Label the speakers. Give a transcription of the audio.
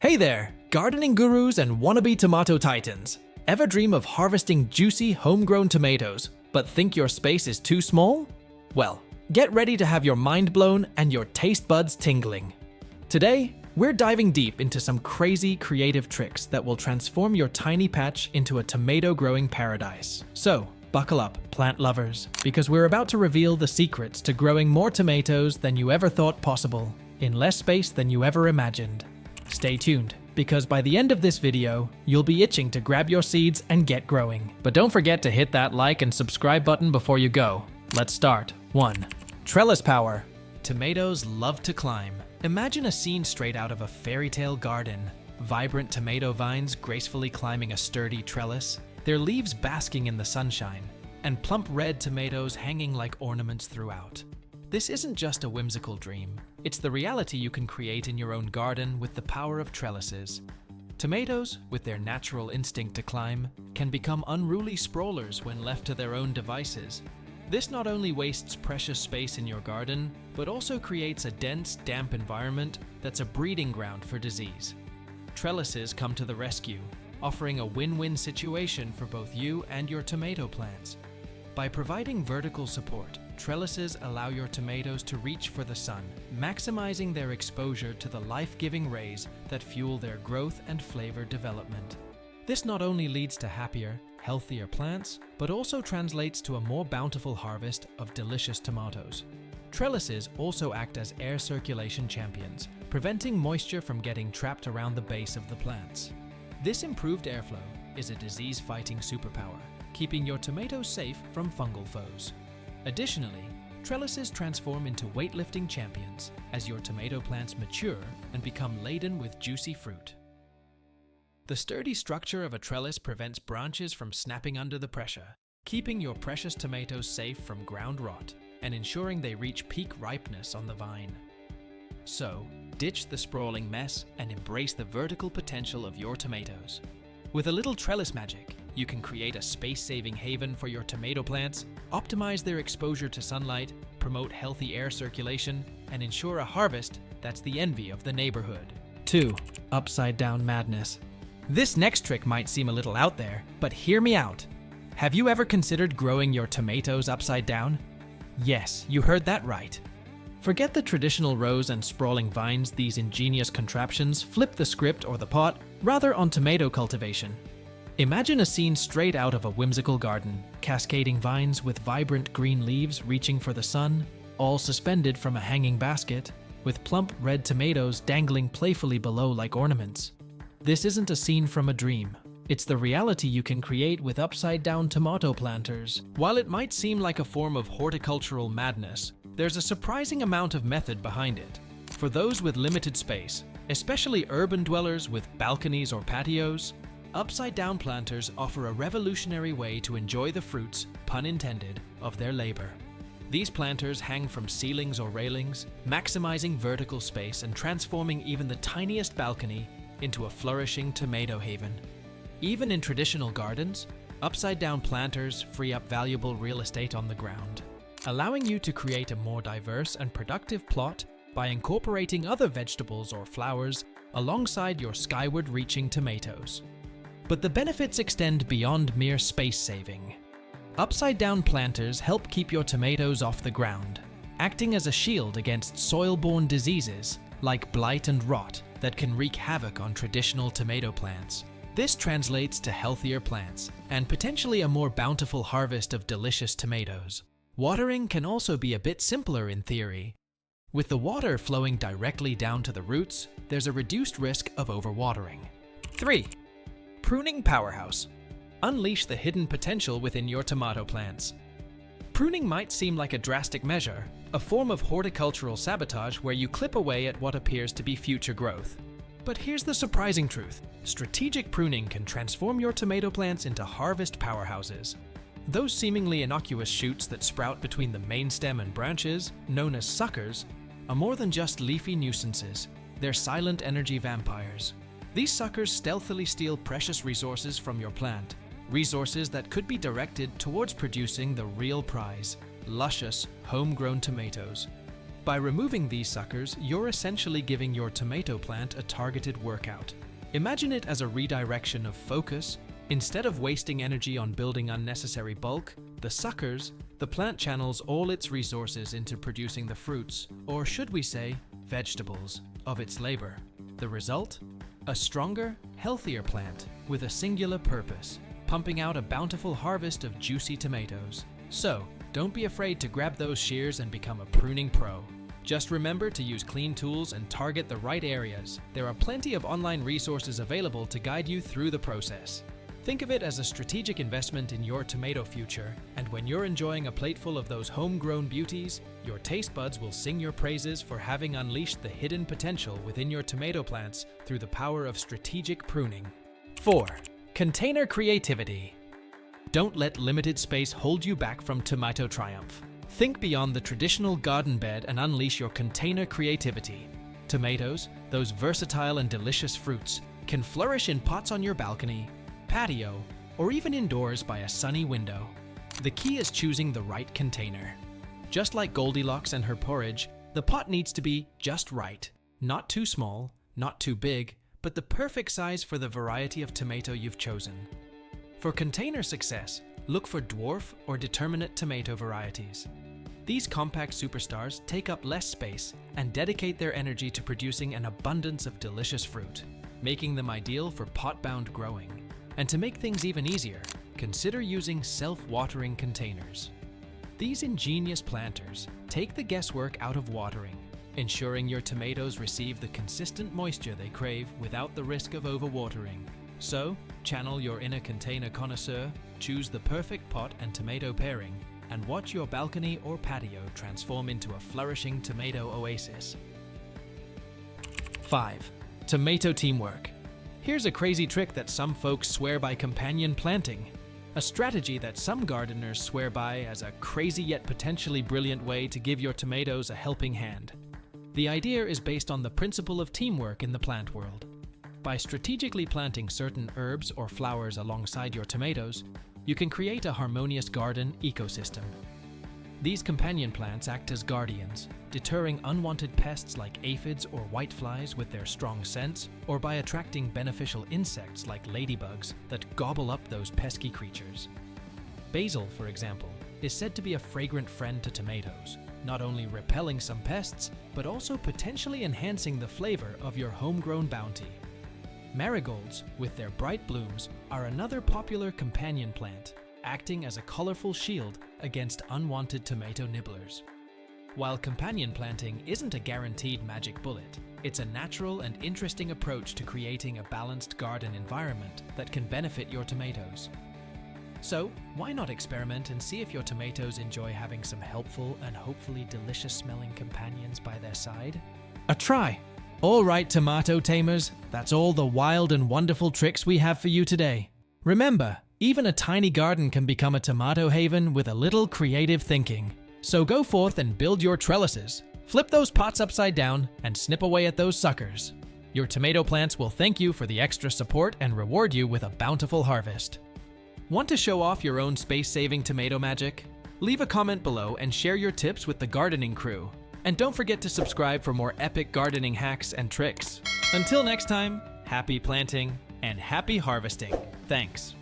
Speaker 1: Hey there, gardening gurus and wannabe tomato titans. Ever dream of harvesting juicy, homegrown tomatoes, but think your space is too small? Well, get ready to have your mind blown and your taste buds tingling. Today, we're diving deep into some crazy creative tricks that will transform your tiny patch into a tomato growing paradise. So, buckle up, plant lovers, because we're about to reveal the secrets to growing more tomatoes than you ever thought possible, in less space than you ever imagined. Stay tuned, because by the end of this video, you'll be itching to grab your seeds and get growing. But don't forget to hit that like and subscribe button before you go. Let's start. 1. Trellis power. Tomatoes love to climb. Imagine a scene straight out of a fairy tale garden. Vibrant tomato vines gracefully climbing a sturdy trellis, their leaves basking in the sunshine, and plump red tomatoes hanging like ornaments throughout. This isn't just a whimsical dream. It's the reality you can create in your own garden with the power of trellises. Tomatoes, with their natural instinct to climb, can become unruly sprawlers when left to their own devices. This not only wastes precious space in your garden, but also creates a dense, damp environment that's a breeding ground for disease. Trellises come to the rescue, offering a win-win situation for both you and your tomato plants. By providing vertical support, trellises allow your tomatoes to reach for the sun, maximizing their exposure to the life-giving rays that fuel their growth and flavor development. This not only leads to happier, healthier plants, but also translates to a more bountiful harvest of delicious tomatoes. Trellises also act as air circulation champions, preventing moisture from getting trapped around the base of the plants. This improved airflow is a disease-fighting superpower, keeping your tomatoes safe from fungal foes. Additionally, trellises transform into weightlifting champions as your tomato plants mature and become laden with juicy fruit. The sturdy structure of a trellis prevents branches from snapping under the pressure, keeping your precious tomatoes safe from ground rot and ensuring they reach peak ripeness on the vine. So, ditch the sprawling mess and embrace the vertical potential of your tomatoes. With a little trellis magic, you can create a space-saving haven for your tomato plants, optimize their exposure to sunlight, promote healthy air circulation, and ensure a harvest that's the envy of the neighborhood. 2. Upside-down madness. This next trick might seem a little out there, but hear me out. Have you ever considered growing your tomatoes upside down? Yes, you heard that right. Forget the traditional rows and sprawling vines. These ingenious contraptions flip the script or the pot, rather on tomato cultivation. Imagine a scene straight out of a whimsical garden, cascading vines with vibrant green leaves reaching for the sun, all suspended from a hanging basket, with plump red tomatoes dangling playfully below like ornaments. This isn't a scene from a dream. It's the reality you can create with upside-down tomato planters. While it might seem like a form of horticultural madness, there's a surprising amount of method behind it. For those with limited space, especially urban dwellers with balconies or patios, upside-down planters offer a revolutionary way to enjoy the fruits, pun intended, of their labor. These planters hang from ceilings or railings, maximizing vertical space and transforming even the tiniest balcony into a flourishing tomato haven. Even in traditional gardens, upside-down planters free up valuable real estate on the ground, allowing you to create a more diverse and productive plot by incorporating other vegetables or flowers alongside your skyward-reaching tomatoes. But the benefits extend beyond mere space saving. Upside-down planters help keep your tomatoes off the ground, acting as a shield against soil-borne diseases like blight and rot that can wreak havoc on traditional tomato plants. This translates to healthier plants and potentially a more bountiful harvest of delicious tomatoes. Watering can also be a bit simpler in theory. With the water flowing directly down to the roots, there's a reduced risk of overwatering. 3. Pruning powerhouse. Unleash the hidden potential within your tomato plants. Pruning might seem like a drastic measure, a form of horticultural sabotage where you clip away at what appears to be future growth. But here's the surprising truth. Strategic pruning can transform your tomato plants into harvest powerhouses. Those seemingly innocuous shoots that sprout between the main stem and branches, known as suckers, are more than just leafy nuisances. They're silent energy vampires. These suckers stealthily steal precious resources from your plant, resources that could be directed towards producing the real prize, luscious, homegrown tomatoes. By removing these suckers, you're essentially giving your tomato plant a targeted workout. Imagine it as a redirection of focus. Instead of wasting energy on building unnecessary bulk, the plant channels all its resources into producing the fruits, or should we say, vegetables, of its labor. The result? A stronger, healthier plant with a singular purpose, pumping out a bountiful harvest of juicy tomatoes. So, don't be afraid to grab those shears and become a pruning pro. Just remember to use clean tools and target the right areas. There are plenty of online resources available to guide you through the process. Think of it as a strategic investment in your tomato future, and when you're enjoying a plateful of those homegrown beauties, your taste buds will sing your praises for having unleashed the hidden potential within your tomato plants through the power of strategic pruning. 4. Container creativity. Don't let limited space hold you back from tomato triumph. Think beyond the traditional garden bed and unleash your container creativity. Tomatoes, those versatile and delicious fruits, can flourish in pots on your balcony, patio, or even indoors by a sunny window. The key is choosing the right container. Just like Goldilocks and her porridge, the pot needs to be just right. Not too small, not too big, but the perfect size for the variety of tomato you've chosen. For container success, look for dwarf or determinate tomato varieties. These compact superstars take up less space and dedicate their energy to producing an abundance of delicious fruit, making them ideal for pot-bound growing. And to make things even easier, consider using self-watering containers. These ingenious planters take the guesswork out of watering, ensuring your tomatoes receive the consistent moisture they crave without the risk of overwatering. So, channel your inner container connoisseur, choose the perfect pot and tomato pairing, and watch your balcony or patio transform into a flourishing tomato oasis. 5. Tomato teamwork. Here's a crazy trick that some folks swear by: companion planting. A strategy that some gardeners swear by as a crazy yet potentially brilliant way to give your tomatoes a helping hand. The idea is based on the principle of teamwork in the plant world. By strategically planting certain herbs or flowers alongside your tomatoes, you can create a harmonious garden ecosystem. These companion plants act as guardians, deterring unwanted pests like aphids or whiteflies with their strong scents, or by attracting beneficial insects like ladybugs that gobble up those pesky creatures. Basil, for example, is said to be a fragrant friend to tomatoes, not only repelling some pests, but also potentially enhancing the flavor of your homegrown bounty. Marigolds, with their bright blooms, are another popular companion plant, acting as a colorful shield against unwanted tomato nibblers. While companion planting isn't a guaranteed magic bullet, it's a natural and interesting approach to creating a balanced garden environment that can benefit your tomatoes. So, why not experiment and see if your tomatoes enjoy having some helpful and hopefully delicious smelling companions by their side? A try! All right, tomato tamers, that's all the wild and wonderful tricks we have for you today. Remember, even a tiny garden can become a tomato haven with a little creative thinking. So go forth and build your trellises. Flip those pots upside down and snip away at those suckers. Your tomato plants will thank you for the extra support and reward you with a bountiful harvest. Want to show off your own space-saving tomato magic? Leave a comment below and share your tips with the gardening crew. And don't forget to subscribe for more epic gardening hacks and tricks. Until next time, happy planting and happy harvesting. Thanks.